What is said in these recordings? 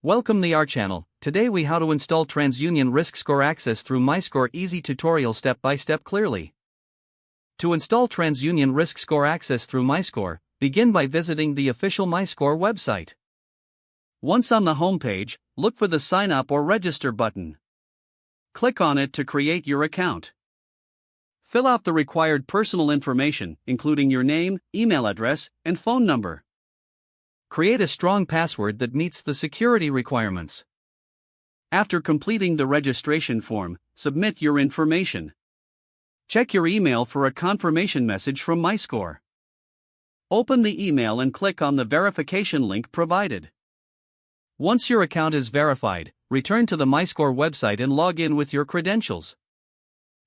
Welcome to our channel. Today we how to install TransUnion MyScore access through MyScore easy tutorial step by step clearly. To install TransUnion MyScore access through MyScore, begin by visiting the official MyScore website. Once on the home page, look for the sign up or register button. Click on it to create your account. Fill out the required personal information, including your name, email address, and phone number. Create a strong password that meets the security requirements. After completing the registration form, submit your information. Check your email for a confirmation message from MyScore. Open the email and click on the verification link provided. Once your account is verified, return to the MyScore website and log in with your credentials.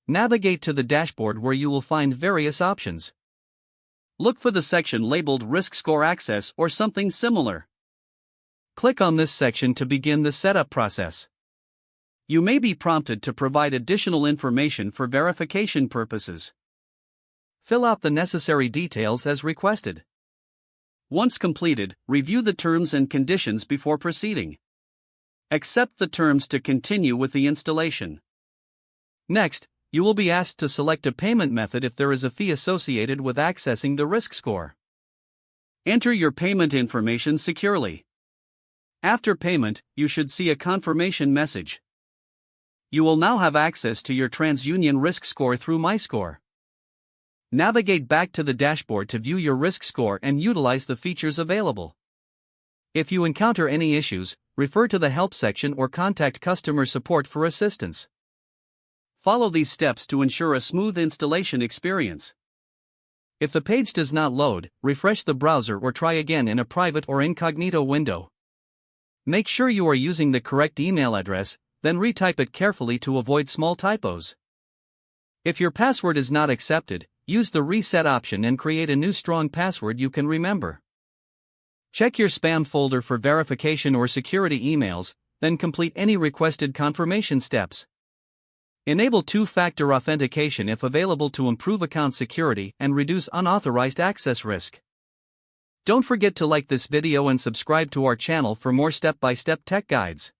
Navigate to the dashboard where you will find various options. Look for the section labeled MyScore Access or something similar. Click on this section to begin the setup process. You may be prompted to provide additional information for verification purposes. Fill out the necessary details as requested. Once completed, review the terms and conditions before proceeding. Accept the terms to continue with the installation. Next, you will be asked to select a payment method if there is a fee associated with accessing the MyScore. Enter your payment information securely. After payment, you should see a confirmation message. You will now have access to your TransUnion MyScore through MyScore. Navigate back to the dashboard to view your MyScore and utilize the features available. If you encounter any issues, refer to the help section or contact customer support for assistance. Follow these steps to ensure a smooth installation experience. If the page does not load, refresh the browser or try again in a private or incognito window. Make sure you are using the correct email address, then retype it carefully to avoid small typos. If your password is not accepted, use the reset option and create a new strong password you can remember. Check your spam folder for verification or security emails, then complete any requested confirmation steps. Enable two-factor authentication if available to improve account security and reduce unauthorized access risk. Don't forget to like this video and subscribe to our channel for more step-by-step tech guides.